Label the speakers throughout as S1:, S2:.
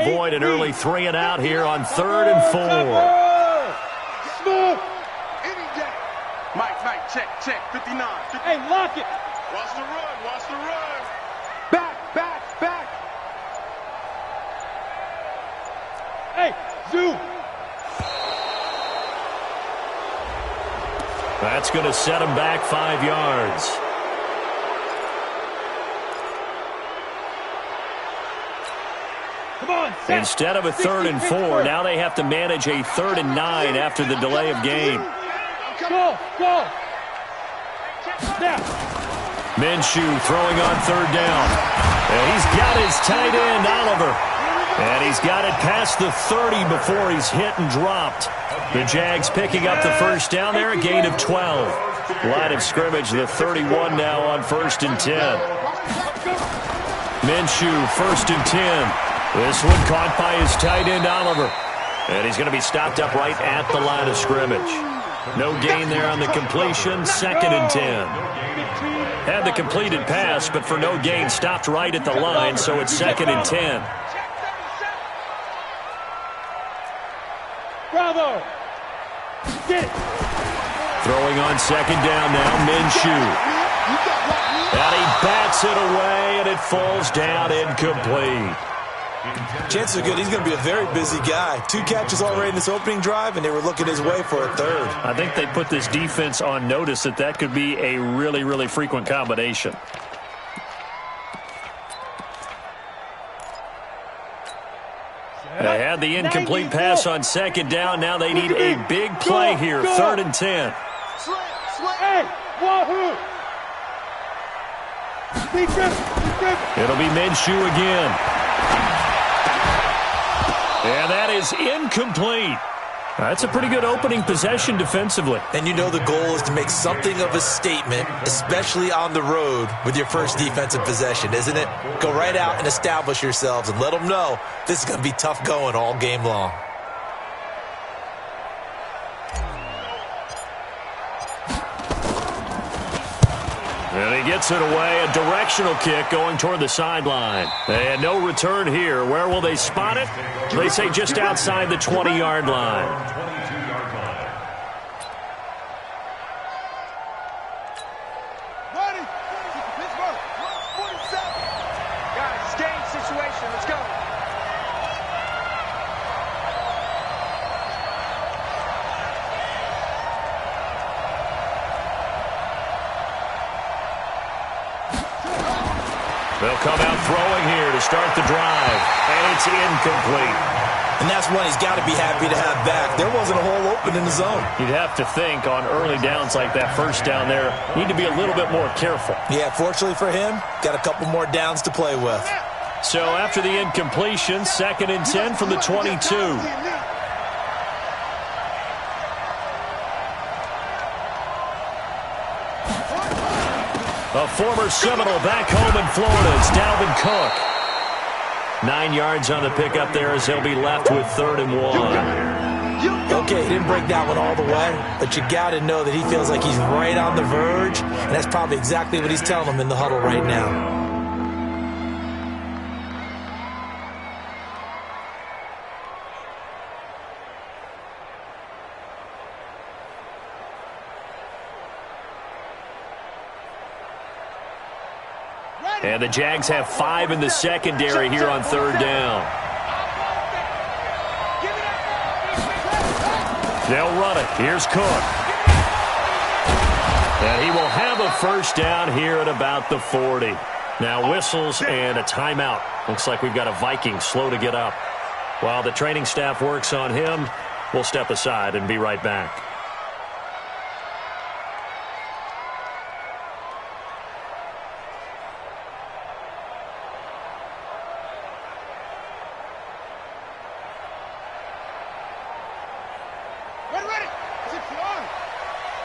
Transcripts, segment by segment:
S1: avoid an early 3 and out here on 3rd and 4.
S2: Smooth.
S3: Mike, check, 59.
S2: Hey, lock it.
S3: Watch the run.
S2: Back. Hey, zoom.
S1: That's going to set him back 5 yards.
S2: Come on, set.
S1: Instead of a 3rd and 4, now they have to manage a 3rd and 9 after the delay of game.
S2: Go. Snap.
S1: Minshew throwing on 3rd down. And he's got his tight end, Oliver. And he's got it past the 30 before he's hit and dropped. The Jags picking up the first down there, a gain of 12. Line of scrimmage, the 31 now on 1st and 10. Minshew, 1st and 10. This one caught by his tight end, Oliver. And he's going to be stopped up right at the line of scrimmage. No gain there on the completion, 2nd and 10. Had the completed pass, but for no gain, stopped right at the line, so it's 2nd and 10.
S2: Bravo. Get it.
S1: Throwing on 2nd down now, Minshew. And he bats it away, and it falls down incomplete.
S4: Chances are good he's going to be a very busy guy. 2 catches already in this opening drive, and they were looking his way for a 3rd.
S1: I think they put this defense on notice that could be a really, really frequent combination. They had the incomplete pass on 2nd down. Now they need a big play here, 3rd and 10.
S2: Hey, wahoo.
S1: It'll be Minshew again. And that is incomplete. That's a pretty good opening possession defensively.
S4: And you know the goal is to make something of a statement, especially on the road with your first defensive possession, isn't it? Go right out and establish yourselves and let them know this is going to be tough going all game long.
S1: And he gets it away, a directional kick going toward the sideline. And no return here. Where will they spot it? They say just outside the 20-yard line.
S3: Guys, game situation. Let's go.
S1: They'll come out throwing here to start the drive, and it's incomplete.
S4: And that's one he's got to be happy to have back. There wasn't a hole open in the zone.
S1: You'd have to think on early downs like that first down there, need to be a little bit more careful.
S4: Yeah, fortunately for him, got a couple more downs to play with.
S1: So after the incompletion, 2nd and 10 from the 22. A former Seminole back home in Florida. It's Dalvin Cook. 9 yards on the pickup there as they'll be left with 3rd and 1.
S4: Okay, he didn't break that one all the way, but you got to know that he feels like he's right on the verge, and that's probably exactly what he's telling them in the huddle right now.
S1: And the Jags have 5 in the secondary here on 3rd down. They'll run it. Here's Cook. And he will have a first down here at about the 40. Now whistles and a timeout. Looks like we've got a Viking slow to get up. While the training staff works on him, we'll step aside and be right back.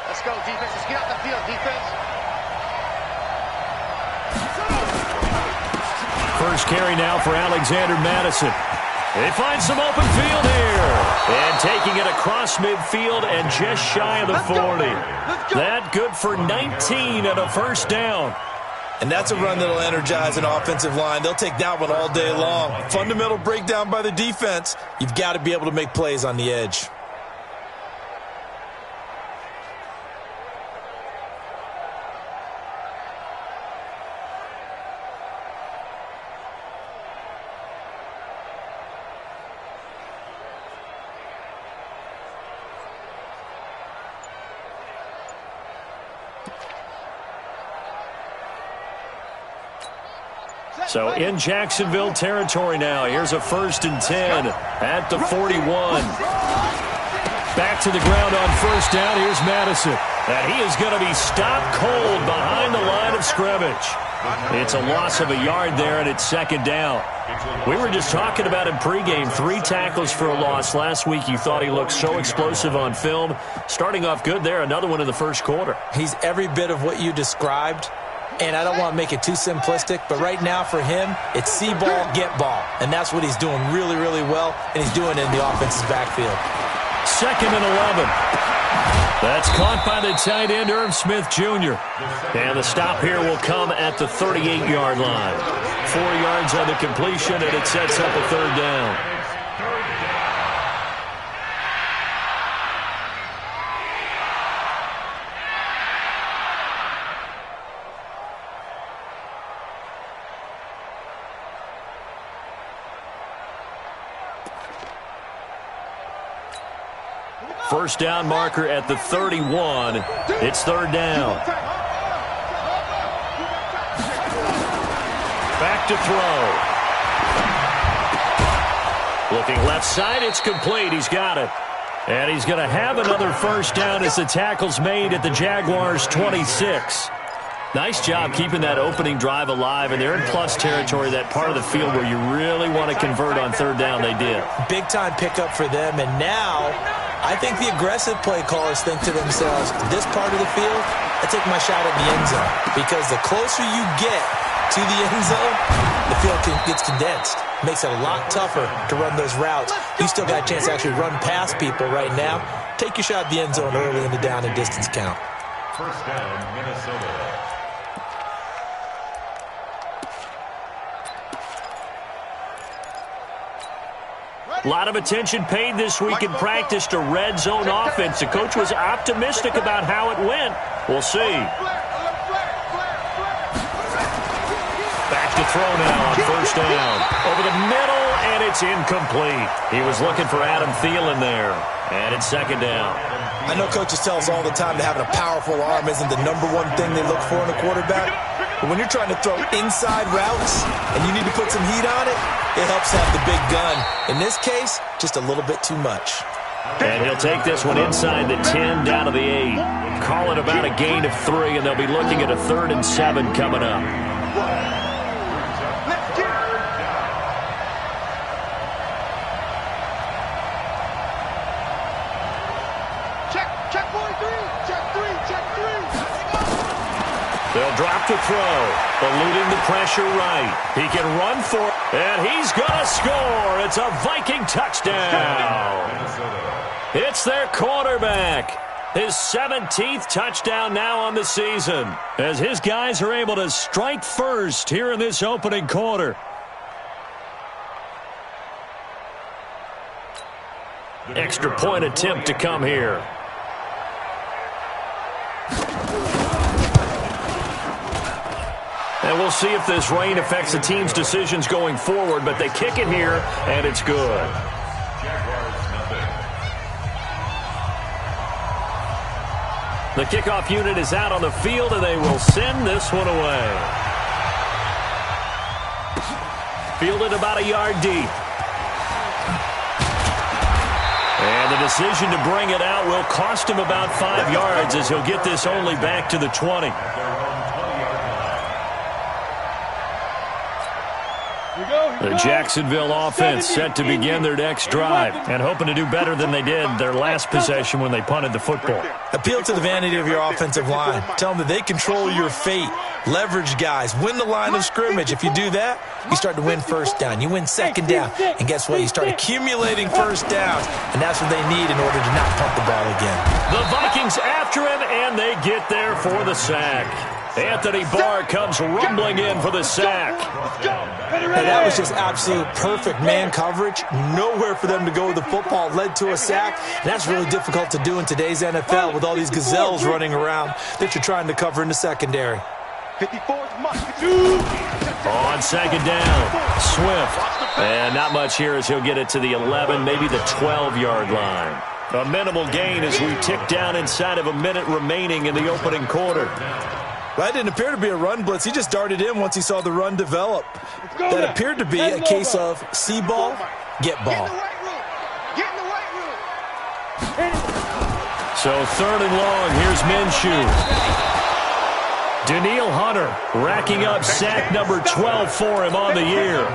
S3: Let's go, defense. Let's get out the field, defense.
S1: First carry now for Alexander Madison. They find some open field here. And taking it across midfield and just shy of the 40. That good for 19 and a first down.
S4: And that's a run that'll energize an offensive line. They'll take that one all day long. Fundamental breakdown by the defense. You've got to be able to make plays on the edge.
S1: So in Jacksonville territory now. Here's a 1st and 10 at the 41. Back to the ground on 1st down. Here's Madison. And he is going to be stopped cold behind the line of scrimmage. It's a loss of a yard there, and it's 2nd down. We were just talking about him pregame. 3 tackles for a loss. Last week you thought he looked so explosive on film. Starting off good there. Another one in the 1st quarter.
S4: He's every bit of what you described. And I don't want to make it too simplistic, but right now for him, it's see ball, get ball. And that's what he's doing really, really well, and he's doing it in the offense's backfield.
S1: 2nd and 11. That's caught by the tight end, Irv Smith Jr. And the stop here will come at the 38-yard line. 4 yards on the completion, and it sets up a 3rd down. First down marker at the 31. It's 3rd down. Back to throw. Looking left side, it's complete. He's got it. And he's going to have another 1st down as the tackle's made at the Jaguars' 26. Nice job keeping that opening drive alive, and they're in plus territory, that part of the field where you really want to convert on 3rd down. They did. Big-time pickup for them, and now I think the aggressive play callers think to themselves, this part of the field, I take my shot at the end zone, because the closer you get to the end zone, the field gets condensed. Makes it a lot tougher to run those routes. You still got a chance to actually run past people right now. Take your shot at the end zone early in the down and distance count.
S5: 1st down, Minnesota.
S1: A lot of attention paid this week in practice to red zone offense. The coach was optimistic about how it went. We'll see. Back to throw now on 1st down. Over the middle, and it's incomplete. He was looking for Adam Thielen there. And it's 2nd down.
S4: I know coaches tell us all the time that having a powerful arm isn't the #1 thing they look for in a quarterback. But when you're trying to throw inside routes and you need to put some heat on it, it helps have the big gun. In this case, just a little bit too much.
S1: And he'll take this one inside the 10, down to the 8. Call it about a gain of 3, and they'll be looking at a 3rd and 7 coming up. They'll drop to throw. Eluding the pressure right. He can run for it, and he's going to score. It's a Viking touchdown. It's their quarterback. His 17th touchdown now on the season, as his guys are able to strike first here in this opening quarter. Extra point attempt to come here. And we'll see if this rain affects the team's decisions going forward, but they kick it here, and it's good. The kickoff unit is out on the field, and they will send this one away. Fielded about a yard deep. And the decision to bring it out will cost him about 5 yards, as he'll get this only back to the 20. The Jacksonville offense set to begin their next drive and hoping to do better than they did their last possession when they punted the football.
S4: Appeal to the vanity of your offensive line. Tell them that they control your fate. Leverage guys. Win the line of scrimmage. If you do that, you start to win 1st down. You win 2nd down. And guess what? You start accumulating 1st downs. And that's what they need in order to not punt the ball again.
S1: The Vikings after him, and they get there for the sack. Anthony Barr comes rumbling in for the sack.
S4: Hey, that was just absolute perfect man coverage. Nowhere for them to go with the football. Led to a sack. And that's really difficult to do in today's NFL with all these gazelles running around that you're trying to cover in the secondary.
S3: 54's must.
S1: On second down, Swift. And not much here as he'll get it to the 11, maybe the 12-yard line. A minimal gain as we tick down inside of a minute remaining in the opening quarter.
S4: That didn't appear to be a run blitz. He just darted in once he saw the run develop. That appeared to be a case of see ball, get ball.
S3: Get in the right room.
S1: So third and long, here's Minshew. Daniil Hunter racking up sack number 12 for him on the year.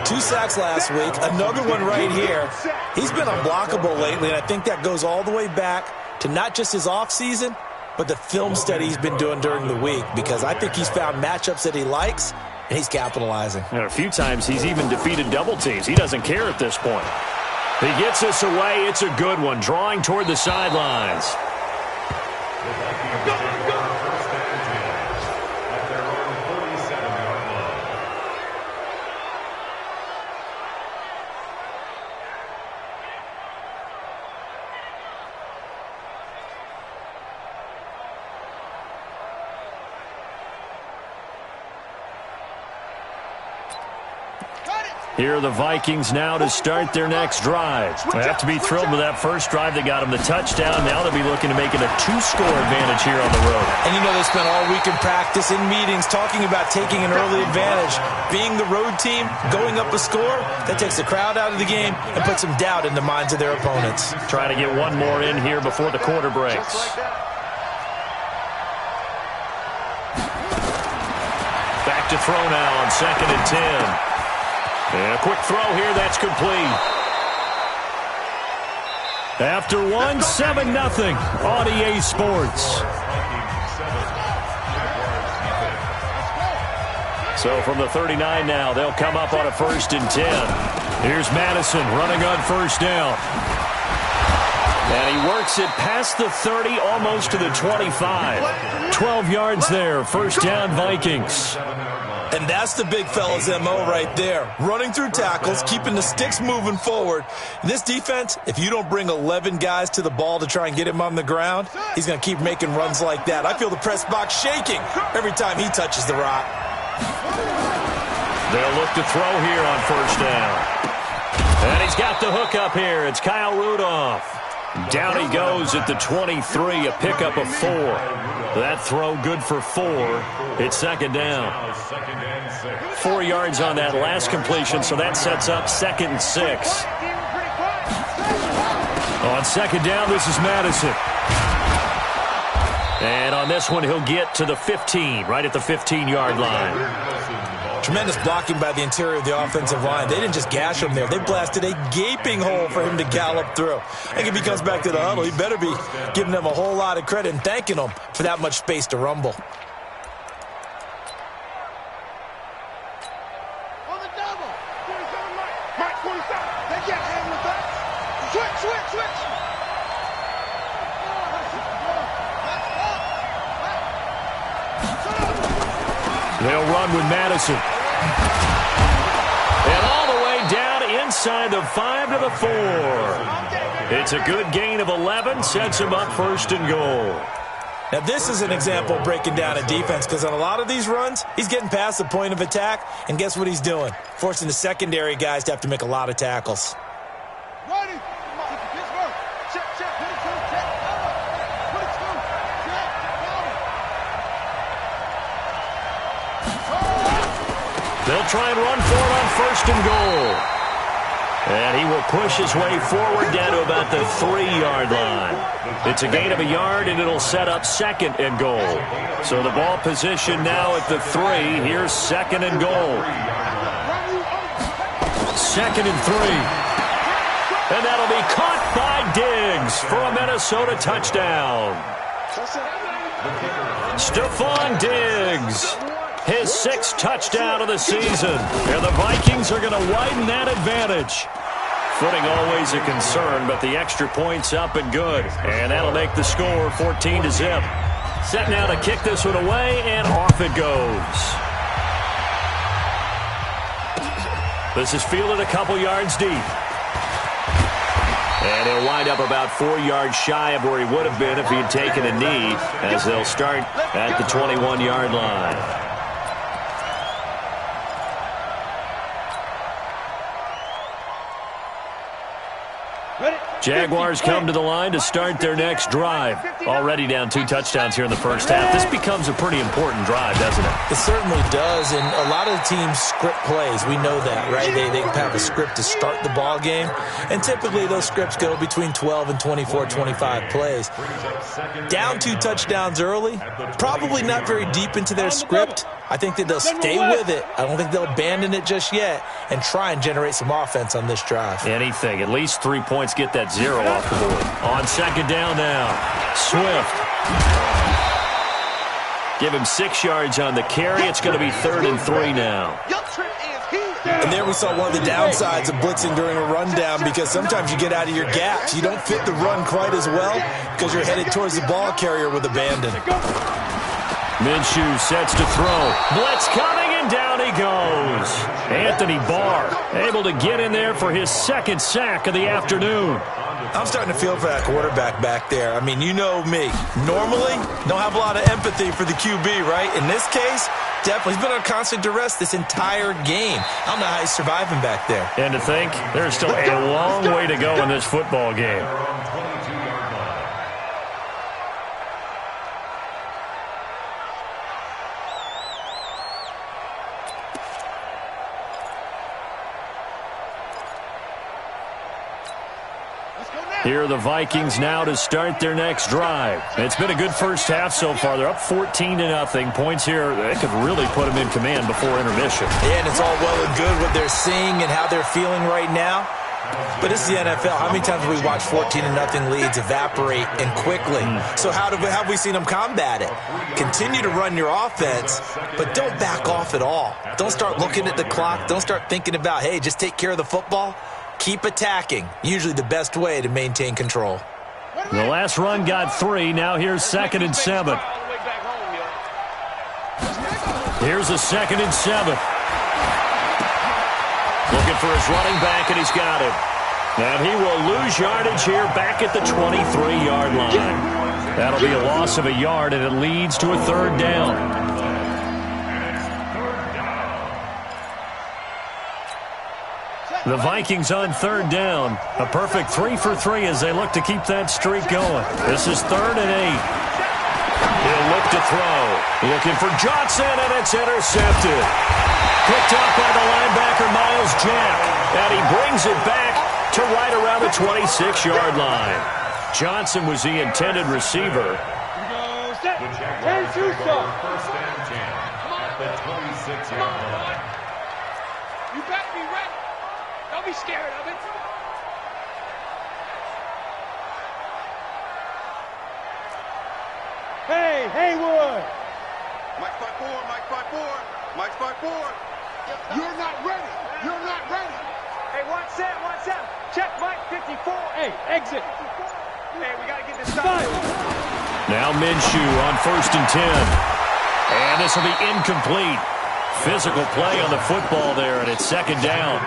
S4: 2 sacks last week, another one right here. He's been unblockable lately, and I think that goes all the way back to not just his offseason, but the film study he's been doing during the week, because I think he's found matchups that he likes, and he's capitalizing.
S1: And a few times he's even defeated double teams. He doesn't care at this point. He gets us away. It's a good one, drawing toward the sidelines. Here are the Vikings now to start their next drive. They have to be thrilled with that first drive that got them the touchdown. Now they'll be looking to make it a 2-score advantage here on the road.
S4: And you know they spent all week in practice, in meetings, talking about taking an early advantage. Being the road team, going up a score, that takes the crowd out of the game and puts some doubt in the minds of their opponents.
S1: Trying to get one more in here before the quarter breaks. Back to throw now on 2nd and 10. And a quick throw here, that's complete. After 1, 7-0 on EA Sports. So from the 39 now, they'll come up on a 1st and 10. Here's Madison running on 1st down. And he works it past the 30, almost to the 25. 12 yards there, 1st down Vikings.
S4: And that's the big fella's MO right there. Running through tackles, keeping the sticks moving forward. In this defense, if you don't bring 11 guys to the ball to try and get him on the ground, he's going to keep making runs like that. I feel the press box shaking every time he touches the rock.
S1: They'll look to throw here on 1st down. And he's got the hook up here. It's Kyle Rudolph. Down he goes at the 23, a pickup of 4. That throw good for 4. It's 2nd down. 4 yards on that last completion, so that sets up 2nd and 6. On 2nd down, this is Madison. And on this one, he'll get to the 15, right at the 15-yard line.
S4: Tremendous blocking by the interior of the offensive line. They didn't just gash him there. They blasted a gaping hole for him to gallop through. I think if he comes back to the huddle, he better be giving them a whole lot of credit and thanking them for that much space to rumble.
S2: On the double. 27 Mike 27. They get him with that. Switch.
S1: They'll run with Madison. And all the way down inside the 5 to the 4. It's a good gain of 11, sets him up 1st and goal.
S4: Now, this is an example of breaking down a defense, because on a lot of these runs, he's getting past the point of attack, and guess what he's doing? Forcing the secondary guys to have to make a lot of tackles.
S2: Ready. Check.
S1: They'll try and run for it on 1st and goal. And he will push his way forward down to about the 3-yard line. It's a gain of a yard, and it'll set up 2nd and goal. So the ball position now at the 3. Here's 2nd and goal. 2nd and 3. And that'll be caught by Diggs for a Minnesota touchdown. Stephon Diggs. His 6th touchdown of the season. And the Vikings are going to widen that advantage. Footing always a concern, but the extra point's up and good. And that'll make the score 14-0. Set now to kick this one away, and off it goes. This is fielded a couple yards deep. And he'll wind up about 4 yards shy of where he would have been if he had taken a knee, as they'll start at the 21-yard line. Jaguars come to the line to start their next drive. Already down 2 touchdowns here in the first half. This becomes a pretty important drive, doesn't it?
S4: It certainly does, and a lot of the teams script plays. We know that, right? They have a script to start the ball game, and typically those scripts go between 12 and 24, 25 plays. Down 2 touchdowns early, probably not very deep into their script. I think that they'll stay with it. I don't think they'll abandon it just yet and try and generate some offense on this drive.
S1: Anything. At least 3 points, get that 0 off the board. On second down now, Swift. Give him 6 yards on the carry. It's going to be 3rd and 3 now.
S4: And there we saw one of the downsides of blitzing during a rundown, because sometimes you get out of your gaps. You don't fit the run quite as well because you're headed towards the ball carrier with abandon.
S1: Minshew sets to throw. Blitz coming, and down he goes. Anthony Barr able to get in there for his 2nd sack of the afternoon.
S4: I'm starting to feel for that quarterback back there. I mean, you know me. Normally, don't have a lot of empathy for the QB, right? In this case, definitely. He's been on constant duress this entire game. I don't know how he's surviving back there.
S1: And to think, there's still a long way to go in this football game. Here are the Vikings now to start their next drive. It's been a good first half so far. They're up 14-0. Points here, they could really put them in command before intermission.
S4: Yeah, and it's all well and good what they're seeing and how they're feeling right now. But this is the NFL. How many times have we watched 14-0 leads evaporate and quickly? So how have we seen them combat it? Continue to run your offense, but don't back off at all. Don't start looking at the clock. Don't start thinking about, hey, just take care of the football. Keep attacking. Usually the best way to maintain control.
S1: The last run got 3. Now here's 2nd and 7. Here's a 2nd and 7. Looking for his running back, and he's got it. And he will lose yardage here back at the 23-yard line. That'll be a loss of a yard, and it leads to a 3rd down. The Vikings on 3rd down. A perfect 3 for 3 as they look to keep that streak going. This is 3rd and 8. He'll look to throw. Looking for Johnson, and it's intercepted. Picked up by the linebacker, Miles Jack. And he brings it back to right around the 26-yard line. Johnson was the intended receiver.
S5: The Jaguars first and 10 at the 26-yard line.
S3: You better be ready. Don't be scared of it.
S2: Hey, Haywood! Mike 5-4, Mike 5-4, Mike 5-4. You're not ready. You're not ready.
S3: Hey, 1-7. Check Mike 54.
S2: Hey, exit.
S3: Hey, we got to get this started.
S1: Now Minshew on 1st and 10. And this will be incomplete. Physical play on the football there, and it's 2nd down.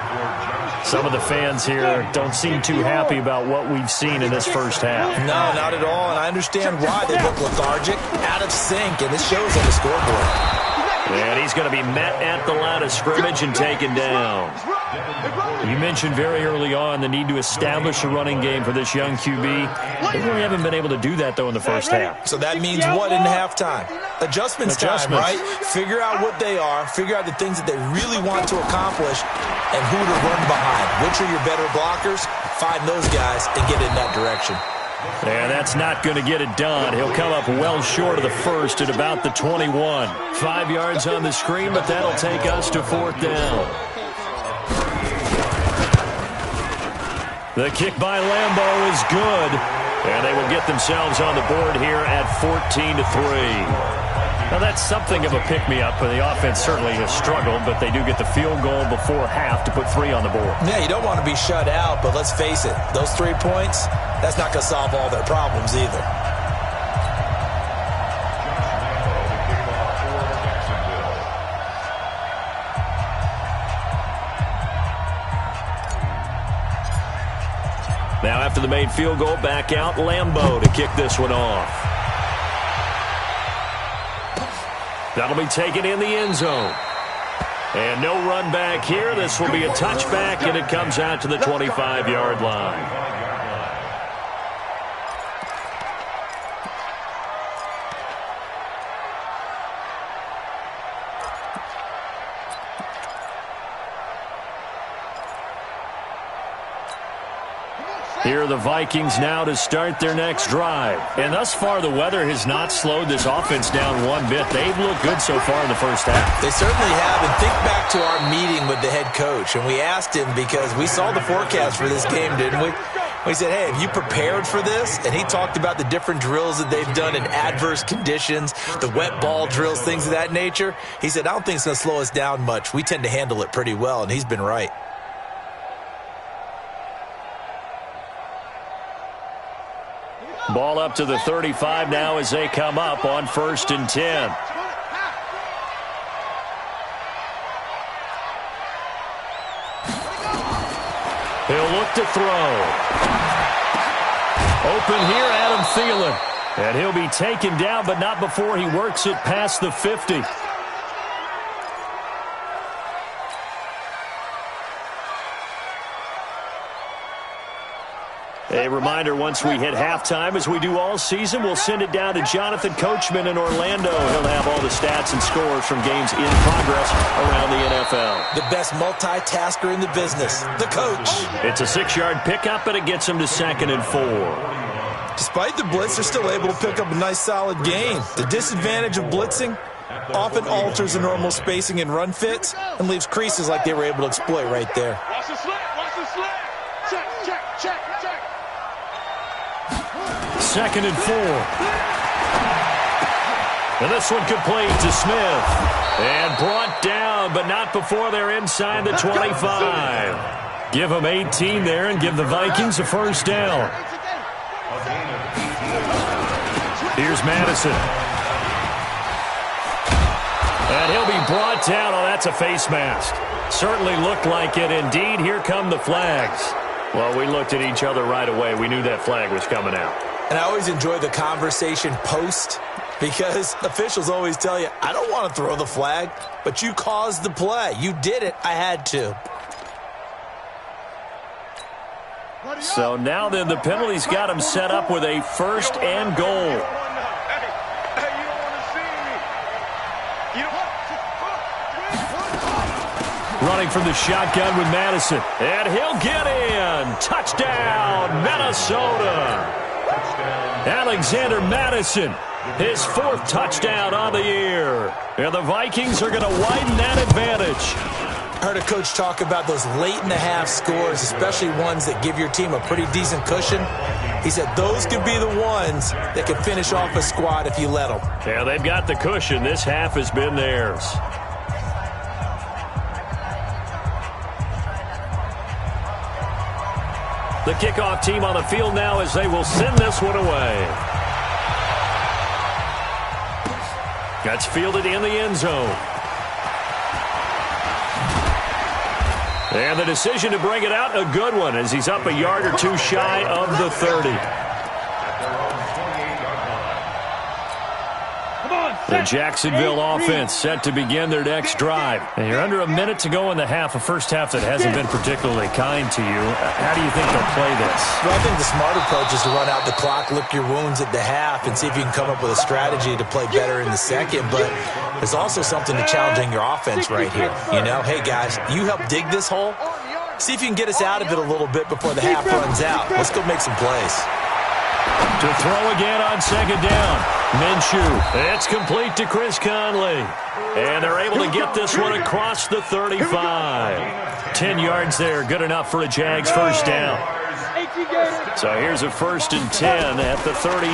S1: Some of the fans here don't seem too happy about what we've seen in this first half.
S4: No, not at all, and I understand why. They look lethargic, out of sync, and this shows on the scoreboard.
S1: And he's going to be met at the line of scrimmage and taken down. You mentioned very early on the need to establish a running game for this young QB. They really haven't been able to do that, though, in the first half.
S4: So that means what in halftime? Adjustments time, right? Figure out what they are, figure out the things that they really want to accomplish, and who to run behind. Which are your better blockers? Find those guys and get in that direction.
S1: And that's not going to get it done. He'll come up well short of the first at about the 21. 5 yards on the screen, but that'll take us to 4th down. The kick by Lambeau is good, and they will get themselves on the board here at 14-3. Now, that's something of a pick-me-up, but the offense certainly has struggled, but they do get the field goal before half to put 3 on the board.
S4: Yeah, you don't want to be shut out, but let's face it, those 3 points, that's not going to solve all their problems either.
S1: Now after the made field goal, back out Lambeau to kick this one off. That'll be taken in the end zone. And no run back here. This will be a touchback, and it comes out to the 25-yard line. Here are the Vikings now to start their next drive. And thus far, the weather has not slowed this offense down one bit. They've looked good so far in the first half.
S4: They certainly have. And think back to our meeting with the head coach. And we asked him, because we saw the forecast for this game, didn't we? We said, hey, have you prepared for this? And he talked about the different drills that they've done in adverse conditions, the wet ball drills, things of that nature. He said, I don't think it's going to slow us down much. We tend to handle it pretty well, and he's been right.
S1: Ball up to the 35 now as they come up on 1st and 10. He'll look to throw. Open here, Adam Thielen. And he'll be taken down, but not before he works it past the 50. A reminder, once we hit halftime, as we do all season, we'll send it down to Jonathan Coachman in Orlando. He'll have all the stats and scores from games in progress around the NFL.
S4: The best multitasker in the business, the coach.
S1: It's a 6-yard pickup, and it gets him to 2nd and 4.
S4: Despite the blitz, they're still able to pick up a nice, solid gain. The disadvantage of blitzing often alters the normal spacing and run fits and leaves creases like they were able to exploit right there.
S2: Watch the slip, watch the slip. Check, check, check, check.
S1: 2nd and 4. And this one complete to Smith. And brought down, but not before they're inside the 25. Give them 18 there and give the Vikings a first down. Here's Madison. And he'll be brought down. Oh, that's a face mask. Certainly looked like it. Indeed, here come the flags. Well, we looked at each other right away. We knew that flag was coming out.
S4: And I always enjoy the conversation post, because officials always tell you, I don't want to throw the flag, but you caused the play. You did it. I had to.
S1: So now then, the penalty's got him set up with a 1st and goal. Running from the shotgun with Madison. And he'll get in. Touchdown, Minnesota. Alexander Madison, his 4th touchdown on the year. And the Vikings are going to widen that advantage.
S4: I heard a coach talk about those late-in-the-half scores, especially ones that give your team a pretty decent cushion. He said those could be the ones that could finish off a squad if you let them.
S1: Yeah, they've got the cushion. This half has been theirs. The kickoff team on the field now as they will send this one away. That's fielded in the end zone. And the decision to bring it out, a good one, as he's up a yard or two shy of the 30. The Jacksonville offense set to begin their next drive. And you're under a minute to go in the half, a first half that hasn't been particularly kind to you. How do you think they'll play this?
S4: Well, I think the smart approach is to run out the clock, lick your wounds at the half, and see if you can come up with a strategy to play better in the second. But there's also something to challenging your offense right here. You know, hey, guys, you help dig this hole. See if you can get us out of it a little bit before the half runs out. Let's go make some plays.
S1: To throw again on 2nd down. Minshew. It's complete to Chris Conley. And they're able to get this one across the 35. 10 yards there. Good enough for a Jags first down. So here's a 1st and 10 at the 38.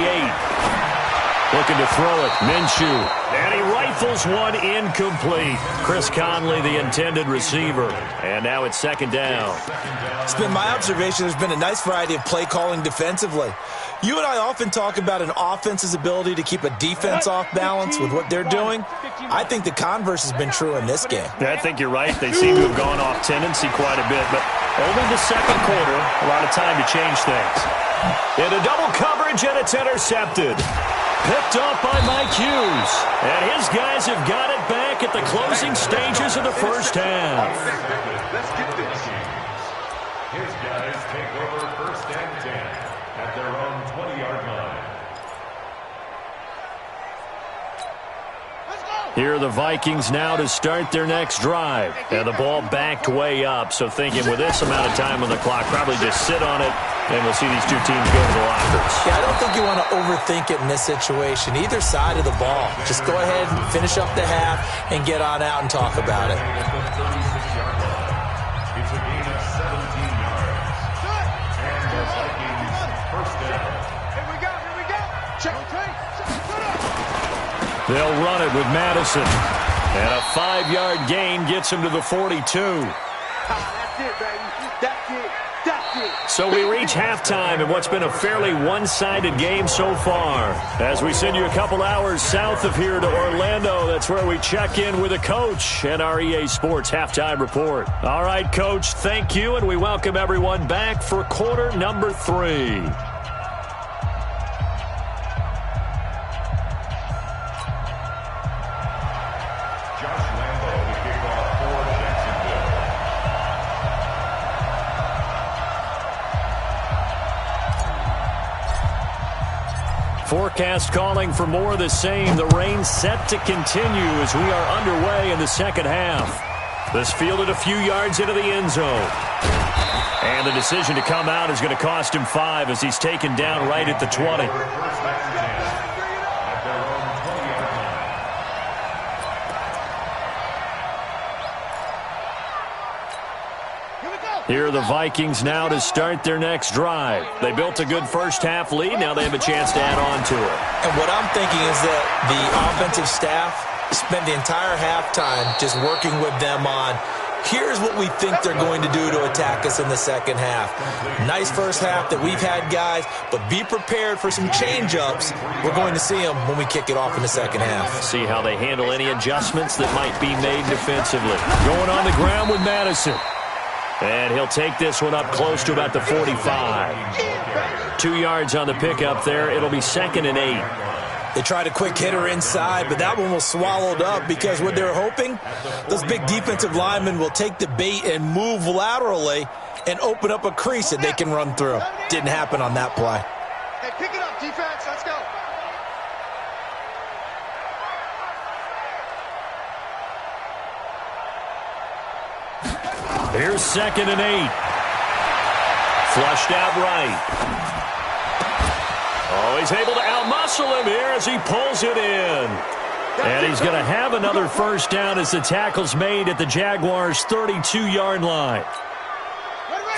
S1: Looking to throw it. Minshew. And he rifles one incomplete. Chris Conley, the intended receiver. And now it's 2nd down.
S4: It's been my observation there's been a nice variety of play calling defensively. You and I often talk about an offense's ability to keep a defense off balance with what they're doing. I think the converse has been true in this game.
S1: I think you're right. They seem to have gone off tendency quite a bit, but Only the second quarter. A lot of time to change things. Into double coverage, and it's intercepted. Picked off by Mike Hughes. And his guys have got it back at the closing stages of the first half.
S2: Let's get this.
S5: His guys take over first and 10 at their own 20-yard line.
S1: Here are the Vikings now to start their next drive. And the ball backed way up, so thinking with this amount of time on the clock, probably just sit on it, and we'll see these two teams go to the lockers.
S4: Yeah, I don't think you want to overthink it in this situation. Either side of the ball. Just go ahead and finish up the half and get on out and talk about it.
S5: At the 36-yard line, it's a gain of 17 yards. And the Vikings first down.
S3: Here we go. Check.
S1: They'll run it with Madison. And a 5-yard gain gets him to the 42.
S3: That's it, baby. That's it.
S1: So we reach halftime in what's been a fairly one-sided game so far. As we send you a couple hours south of here to Orlando, that's where we check in with a coach and our EA Sports Halftime Report. All right, Coach, thank you, and we welcome everyone back for quarter number 3. Forecast calling for more of the same. The rain set to continue as we are underway in the second half. This fielded a few yards into the end zone. And the decision to come out is going to cost him 5 as he's taken down right at the 20. Here are the Vikings now to start their next drive. They built a good first-half lead. Now they have a chance to add on to it.
S4: And what I'm thinking is that the offensive staff spent the entire halftime just working with them on, here's what we think they're going to do to attack us in the second half. Nice first half that we've had, guys, but be prepared for some change-ups. We're going to see them when we kick it off in the second half.
S1: See how they handle any adjustments that might be made defensively. Going on the ground with Madison. And he'll take this one up close to about the 45. 2 yards on the pickup there. It'll be 2nd and 8.
S4: They tried a quick hitter inside, but that one was swallowed up because what they're hoping, those big defensive linemen will take the bait and move laterally and open up a crease that they can run through. Didn't happen on that play.
S3: Hey, pick it up, defense. Let's go.
S1: Here's 2nd and 8. Flushed out right. Oh, he's able to outmuscle him here as he pulls it in. And he's going to have another first down as the tackle's made at the Jaguars' 32-yard line.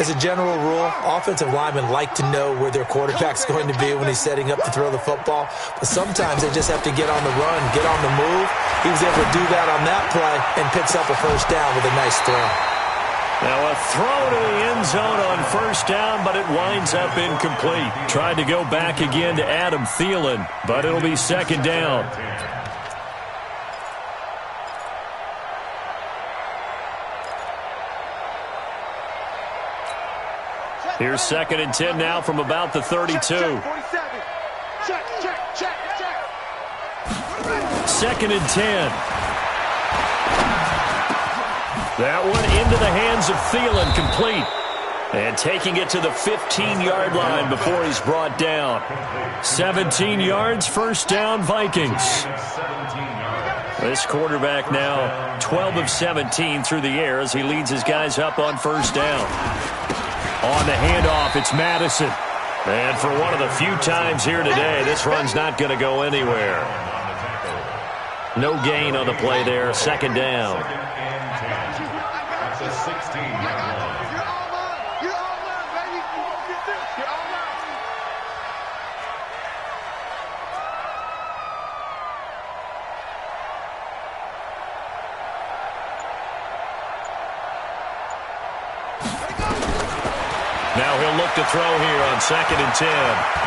S4: As a general rule, offensive linemen like to know where their quarterback's going to be when he's setting up to throw the football. But sometimes they just have to get on the run, get on the move. He was able to do that on that play and picks up a first down with a nice throw.
S1: Now a throw to the end zone on first down, but it winds up incomplete. Tried to go back again to Adam Thielen, but it'll be 2nd down. Here's 2nd and 10 now from about the 32.
S3: Check.
S1: 2nd and 10. That one into the hands of Thielen, complete. And taking it to the 15-yard line before he's brought down. 17 yards, first down, Vikings. This quarterback now 12 of 17 through the air as he leads his guys up on first down. On the handoff, it's Madison. And for one of the few times here today, this run's not going to go anywhere. No gain on the play there, 2nd down.
S5: At the 16-yard line.
S3: You're all mine, baby. You're all mine.
S1: Now he'll look to throw here on 2nd and 10.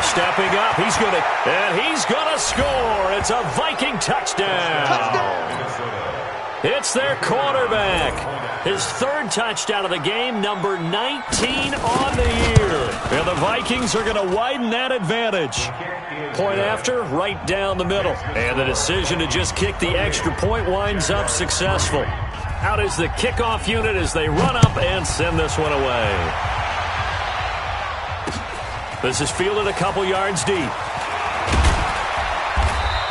S1: Stepping up, he's going to score. It's a Viking touchdown. It's their quarterback. His third touchdown of the game, number 19 on the year. And the Vikings are going to widen that advantage. Point after, right down the middle. And the decision to just kick the extra point winds up successful. Out is the kickoff unit as they run up and send this one away. This is fielded a couple yards deep.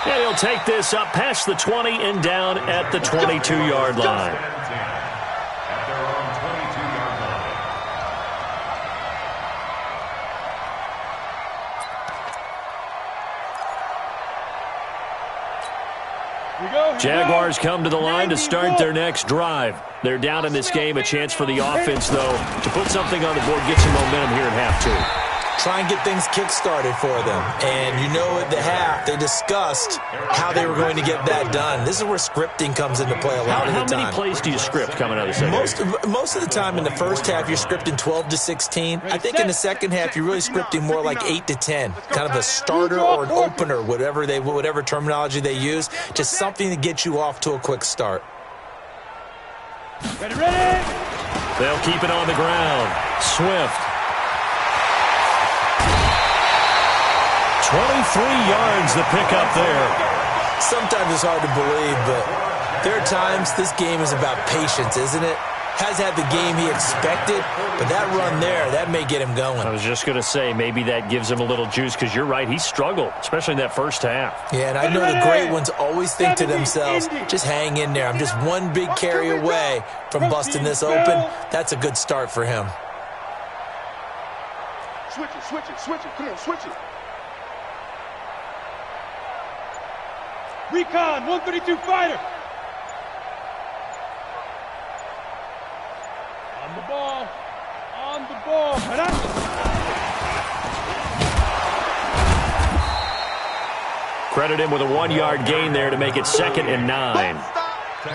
S1: And he'll take this up past the 20 and down at the 22-yard line.
S5: At their own 22-yard line.
S1: Jaguars come to the line to start their next drive. They're down in this game. A chance for the offense, though, to put something on the board, get some momentum here at half two.
S4: Try and get things kick-started for them. And you know at the half, they discussed how they were going to get that done. This is where scripting comes into play a lot of the time.
S1: How many plays do you script coming out of the second half?
S4: Most of the time in the first half, you're scripting 12 to 16. I think in the second half, you're really scripting more like 8 to 10. Kind of a starter or an opener, whatever terminology they use. Just something to get you off to a quick start.
S3: Ready.
S1: They'll keep it on the ground. Swift. 23 yards the pickup there.
S4: Sometimes it's hard to believe, but there are times this game is about patience, isn't it? Has had the game he expected, but that run there, that may get him going.
S1: I was just going to say, maybe that gives him a little juice, because you're right, he struggled, especially in that first half.
S4: Yeah, and I know the great ones always think to themselves, just hang in there. I'm just one big carry away from busting this open. That's a good start for him.
S2: Switch it. Come on, switch it.
S3: Recon, 132 fighter. On the ball.
S1: Credit him with a 1-yard gain there to make it 2nd and 9.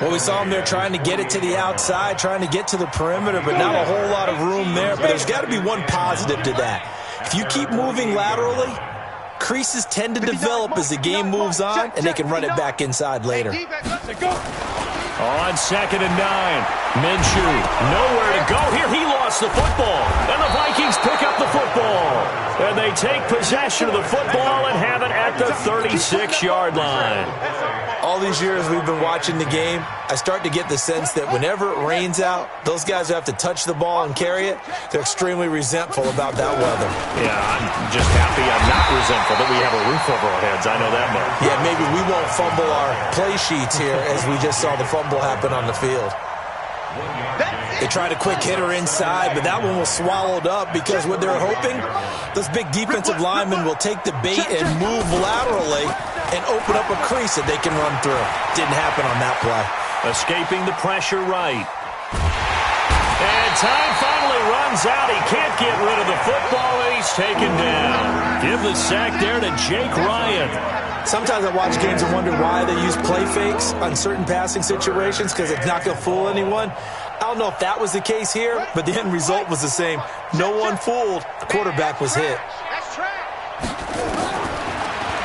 S4: Well, we saw him there trying to get it to the outside, trying to get to the perimeter, but not a whole lot of room there. But there's got to be one positive to that. If you keep moving laterally, creases tend to develop as the game moves on, and they can run it back inside later.
S1: On 2nd and 9. Minshew, nowhere to go here. He lost the football, and the Vikings pick up the football. And they take possession of the football and have it at the 36-yard line.
S4: All these years we've been watching the game, I start to get the sense that whenever it rains out, those guys who have to touch the ball and carry it, they're extremely resentful about that weather.
S1: Yeah, I'm just happy I'm not resentful that we have a roof over our heads. I know that much.
S4: Yeah, maybe we won't fumble our play sheets here as we just saw the fumble happen on the field. They tried a quick hitter inside, but that one was swallowed up because what they're hoping, those big defensive linemen will take the bait and move laterally and open up a crease that they can run through. Didn't happen on that play.
S1: Escaping the pressure right. And time finally runs out. He can't get rid of the football, and he's taken down. Give the sack there to Jake Ryan.
S4: Sometimes I watch games and wonder why they use play fakes on certain passing situations, because it's not going to fool anyone. I don't know if that was the case here, but the end result was the same. No one fooled. The quarterback was hit.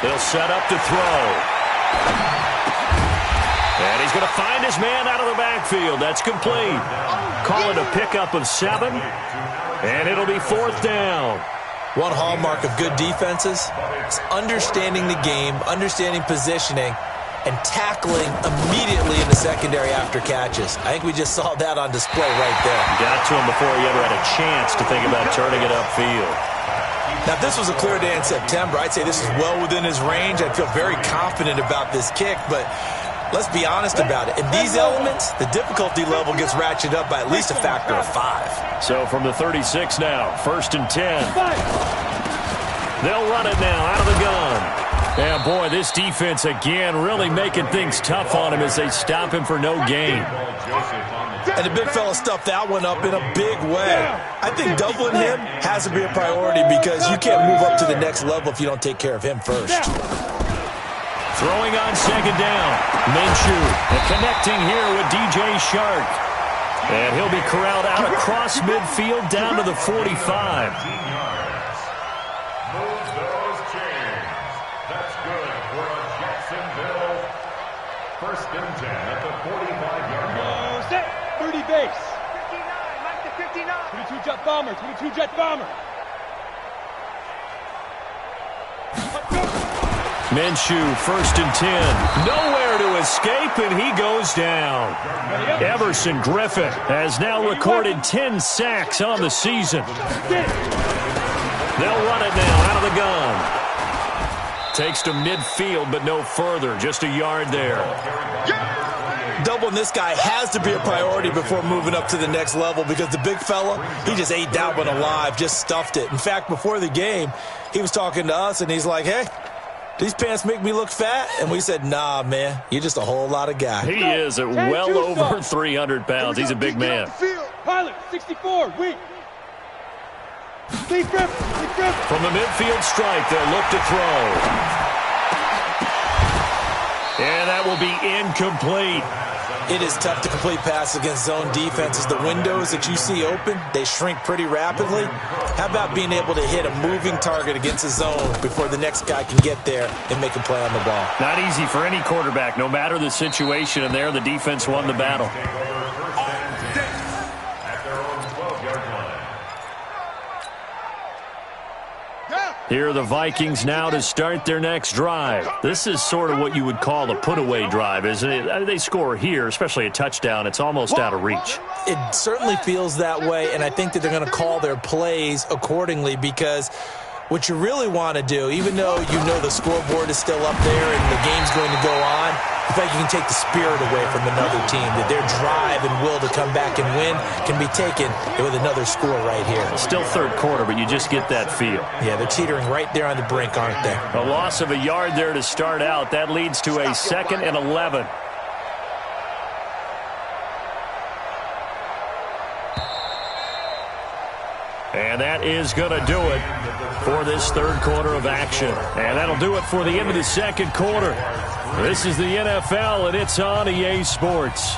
S1: They'll set up to throw. And he's going to find his man out of the backfield. That's complete. Call it a pickup of 7, and it'll be 4th down.
S4: One hallmark of good defenses is understanding the game, understanding positioning, and tackling immediately in the secondary after catches. I think we just saw that on display right there.
S1: Got to him before he ever had a chance to think about turning it upfield.
S4: Now, if this was a clear day in September, I'd say this is well within his range. I'd feel very confident about this kick, but let's be honest about it. In these elements, the difficulty level gets ratcheted up by at least a factor of 5.
S1: So from the 36 now, 1st and 10. They'll run it now out of the gun. And boy, this defense again really making things tough on him as they stop him for no gain.
S4: And the big fella stuffed that one up in a big way. I think doubling him has to be a priority because you can't move up to the next level if you don't take care of him first.
S1: Throwing on 2nd down. Minshew and connecting here with DJ Shark. And he'll be corralled out across midfield down to the 45.
S5: That's good for a Jacksonville 1st and 10 at the 45
S3: base. 59, Mike to 59. 22 jet bomber, 22 jet bomber.
S1: Minshew, 1st and 10. Nowhere to escape, and he goes down. Everson Griffin has now recorded 10 sacks on the season. They'll run it now out of the gun. Takes to midfield, but no further. Just a yard there.
S4: Doubling this guy has to be a priority before moving up to the next level because the big fella, he just ate that one alive, just stuffed it. In fact, before the game, he was talking to us, and he's like, hey, these pants make me look fat? And we said, nah, man, you're just a whole lot of guy.
S1: He is at well over 300 pounds. He's a big man.
S3: Pilot, 64, weak.
S1: From the midfield stripe, they'll look to throw. And that will be incomplete.
S4: It is tough to complete passes against zone defenses. The windows that you see open, they shrink pretty rapidly. How about being able to hit a moving target against a zone before the next guy can get there and make a play on the ball?
S1: Not easy for any quarterback, no matter the situation, and there the defense won the battle. Here are the Vikings now to start their next drive. This is sort of what you would call a put-away drive, isn't it? They score here, especially a touchdown. It's almost out of reach.
S4: It certainly feels that way, and I think that they're going to call their plays accordingly because what you really want to do, even though you know the scoreboard is still up there and the game's going to go on, in fact, you can take the spirit away from another team, that their drive and will to come back and win can be taken with another score right here.
S1: Still third quarter, but you just get that feel.
S4: Yeah, they're teetering right there on the brink, aren't they?
S1: A loss of a yard there to start out. That leads to a 2nd and 11. And that is going to do it for this third quarter of action. And that'll do it for the end of the second quarter. This is the NFL, and it's on EA Sports.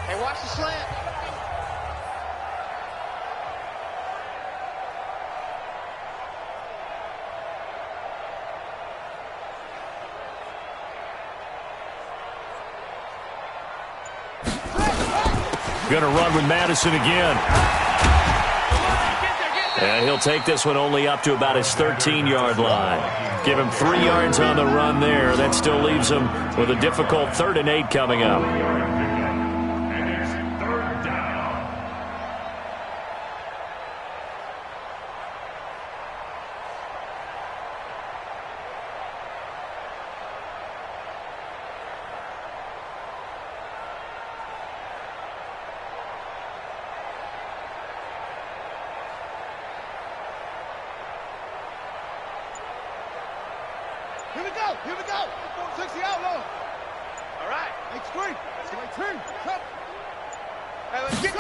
S3: Hey, watch the slant.
S1: Going to run with Madison again. And he'll take this one only up to about his 13-yard line. Give him 3 yards on the run there. That still leaves him with a difficult 3rd and 8 coming up.
S5: And it's 3rd down.
S2: Here we go. Here we go. 60 out low.
S3: All right.
S2: Extreme. Extreme. Come.
S3: Hey, let's get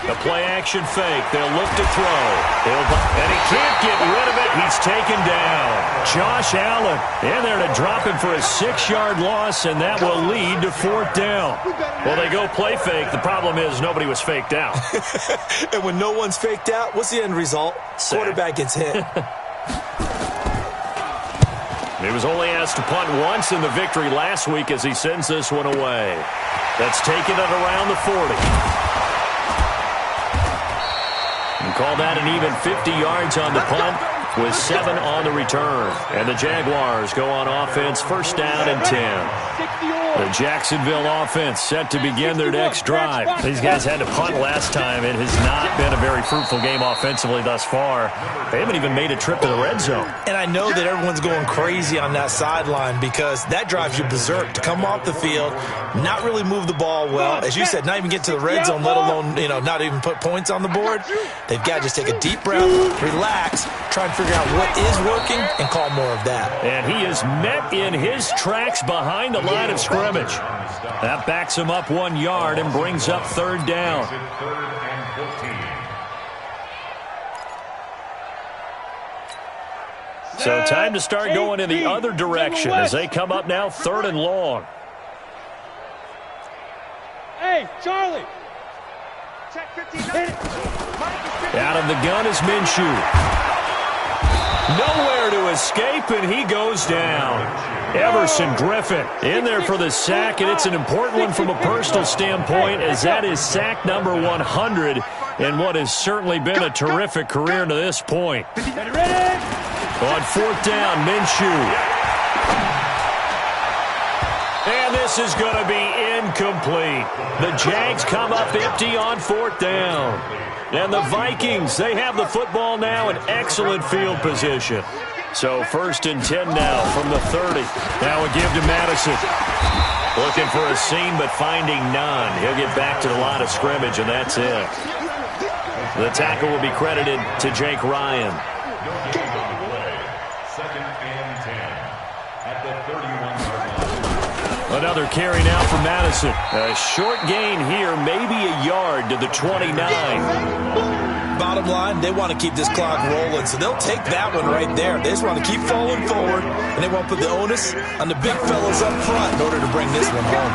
S1: The play-action fake. They'll look to throw. And he can't get rid of it. He's taken down. Josh Allen in there to drop him for a 6-yard loss, and that will lead to 4th down. Well, they go play fake. The problem is nobody was faked out.
S4: And when no one's faked out, what's the end result? Quarterback gets hit.
S1: He was only asked to punt once in the victory last week as he sends this one away. That's taken it around the 40. And call that an even 50 yards on the punt with 7 on the return. And the Jaguars go on offense, 1st down and 10. The Jacksonville offense set to begin their next drive. These guys had to punt last time. It has not been a very fruitful game offensively thus far. They haven't even made a trip to the red zone.
S4: And I know that everyone's going crazy on that sideline because that drives you berserk to come off the field, not really move the ball well. As you said, not even get to the red zone, let alone, not even put points on the board. They've got to just take a deep breath, relax, try and figure out what is working, and call more of that.
S1: And he is met in his tracks behind the line of scrimmage. That backs him up 1 yard and brings up 3rd down. So time to start going in the other direction as they come up now 3rd and long.
S3: Hey, Charlie.
S1: Out of the gun is Minshew. Nowhere to escape, and he goes down. Everson Griffin in there for the sack, and it's an important one from a personal standpoint, as that is sack number 100 in what has certainly been a terrific career to this point. On fourth down, Minshew. And this is going to be incomplete. The Jags come up empty on fourth down. And the Vikings, they have the football now in excellent field position. So 1st and 10 now from the 30. Now a give to Madison. Looking for a seam, but finding none. He'll get back to the line of scrimmage, and that's it. The tackle will be credited to Jake Ryan.
S5: 2nd and 10 at the 31-yard line.
S1: Another carry now for Madison. A short gain here, maybe a yard to the 29.
S4: Bottom line, they want to keep this clock rolling, so they'll take that one right there. They just want to keep falling forward, and they want to put the onus on the big fellas up front in order to bring this one home.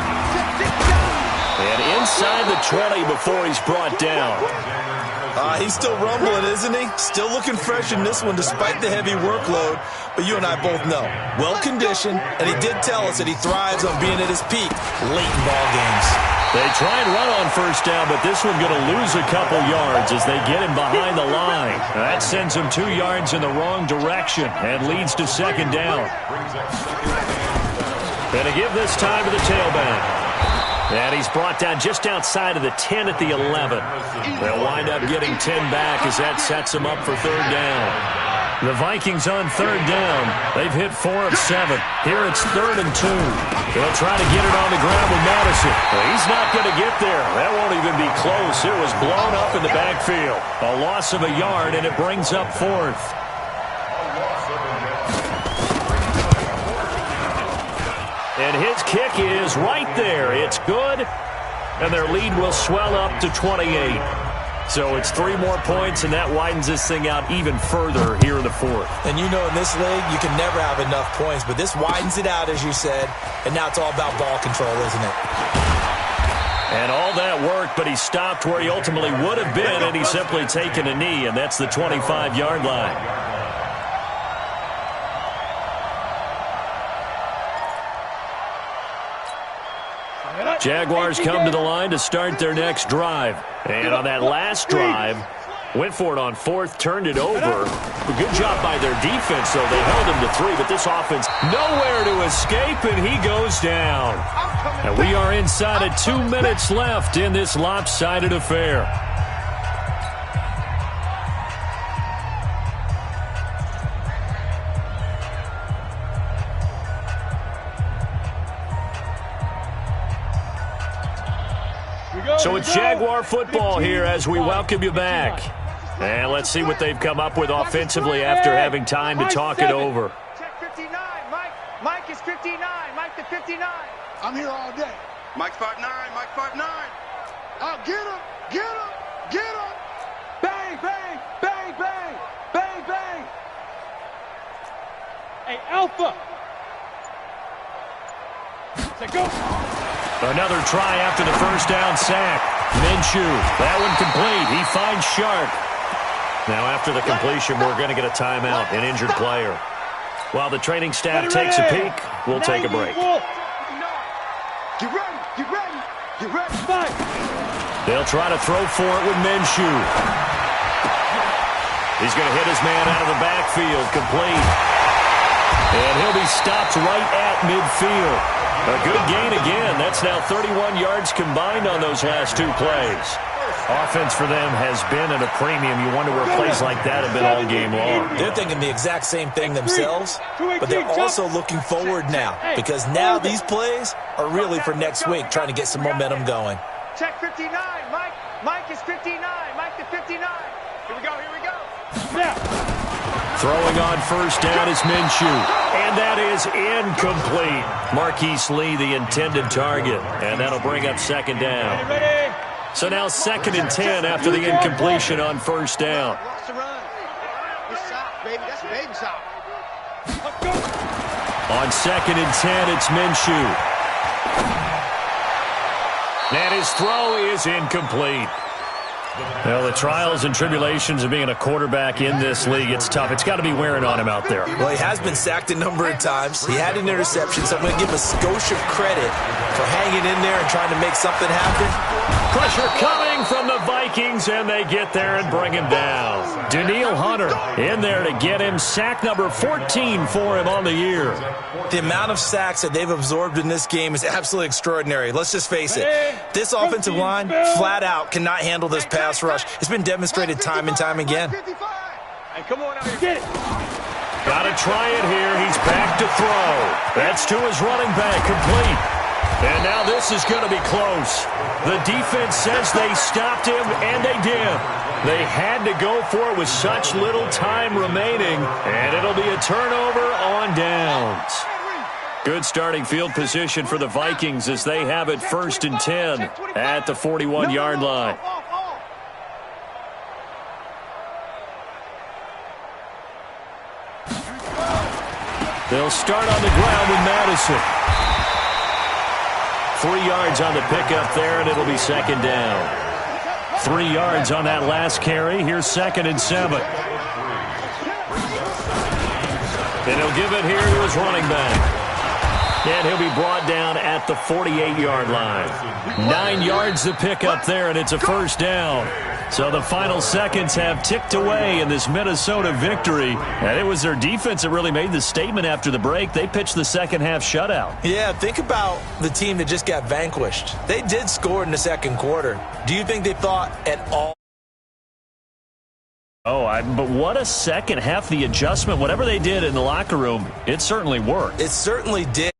S1: And inside the 20 before he's brought down.
S4: He's still rumbling, isn't he? Still looking fresh in this one despite the heavy workload. But you and I both know, well-conditioned, and he did tell us that he thrives on being at his peak late in ball games.
S1: They try and run on first down, but this one's going to lose a couple yards as they get him behind the line. That sends him 2 yards in the wrong direction and leads to second down. And to give this time to the tailback. And he's brought down just outside of the 10 at the 11. They'll wind up getting 10 back as that sets them up for third down. The Vikings on third down. They've hit 4 of 7. Here it's 3rd and 2. They'll try to get it on the ground with Madison. He's not going to get there. That won't even be close. It was blown up in the backfield. A loss of a yard, and it brings up 4th. And his kick is right there. It's good, and their lead will swell up to 28. So it's 3 more points, and that widens this thing out even further here in the 4th.
S4: And you know in this league, you can never have enough points, but this widens it out, as you said, and now it's all about ball control, isn't it?
S1: And all that work, but he stopped where he ultimately would have been, and he's simply taken a knee, and that's the 25-yard line. Jaguars come to the line to start their next drive. And on that last drive, went for it on 4th, turned it over. A good job by their defense, though. They held him to 3, but this offense nowhere to escape, and he goes down. And we are inside of 2 minutes left in this lopsided affair. So it's Jaguar football here as we welcome you back. And let's see what they've come up with offensively after having time to talk it over.
S3: Check 59, Mike. Mike is 59. Mike the 59.
S2: I'm here all day.
S6: Mike 5'9", Mike 5'9".
S2: I'll get him, get him, get him.
S3: Bang, bang, bang, bang, bang, bang. Hey, Alpha. Say go.
S1: Another try after the first down sack. Minshew, that one complete. He finds Sharp. Now after the completion, we're going to get a timeout, an injured player. While the training staff takes a peek, we'll take a break.
S2: Get ready, get ready, get ready.
S3: Fight.
S1: They'll try to throw for it with Minshew. He's going to hit his man out of the backfield, complete. And he'll be stopped right at midfield. A good gain again. That's now 31 yards combined on those last 2 plays. Offense for them has been at a premium. You wonder where plays like that have been all game long.
S4: They're thinking the exact same thing themselves, but they're also looking forward now because now these plays are really for next week, trying to get some momentum going.
S3: Check 59, Mike. Mike is 59. Mike the 59. Here we go, here we go. Now.
S1: Throwing on first down is Minshew. And that is incomplete. Marquise Lee, the intended target. And that'll bring up second down. So now 2nd and 10 after the incompletion on first down.
S2: Watch the run. It's soft, baby. That's baby soft.
S1: On 2nd and 10, it's Minshew. And his throw is incomplete. Well, the trials and tribulations of being a quarterback in this league, it's tough. It's got to be wearing on him out there.
S4: Well, he has been sacked a number of times. He had an interception, so I'm going to give him a skosh of credit for hanging in there and trying to make something happen.
S1: Pressure coming from the Vikings, and they get there and bring him down. Danielle Hunter in there to get him. Sack number 14 for him on the year.
S4: The amount of sacks that they've absorbed in this game is absolutely extraordinary. Let's just face it. This offensive line, flat out, cannot handle this pass rush. It's been demonstrated time and time again.
S3: Hey, come on out here. Get it.
S1: Got to try it here. He's back to throw. That's to his running back, complete. And now this is going to be close. The defense says they stopped him, and they did. They had to go for it with such little time remaining, and it'll be a turnover on downs. Good starting field position for the Vikings as they have it 1st and 10 at the 41-yard line. They'll start on the ground with Madison. 3 yards on the pickup there, and it'll be 2nd down. 3 yards on that last carry. Here's 2nd and 7. And he'll give it here to his running back. And he'll be brought down at the 48-yard line. 9 yards to pick up there, and it's a 1st down. So the final seconds have ticked away in this Minnesota victory. And it was their defense that really made the statement after the break. They pitched the second-half shutout.
S4: Yeah, think about the team that just got vanquished. They did score in the second quarter. Do you think they thought at all?
S1: But what a second half, the adjustment, whatever they did in the locker room, it certainly worked.
S4: It certainly did.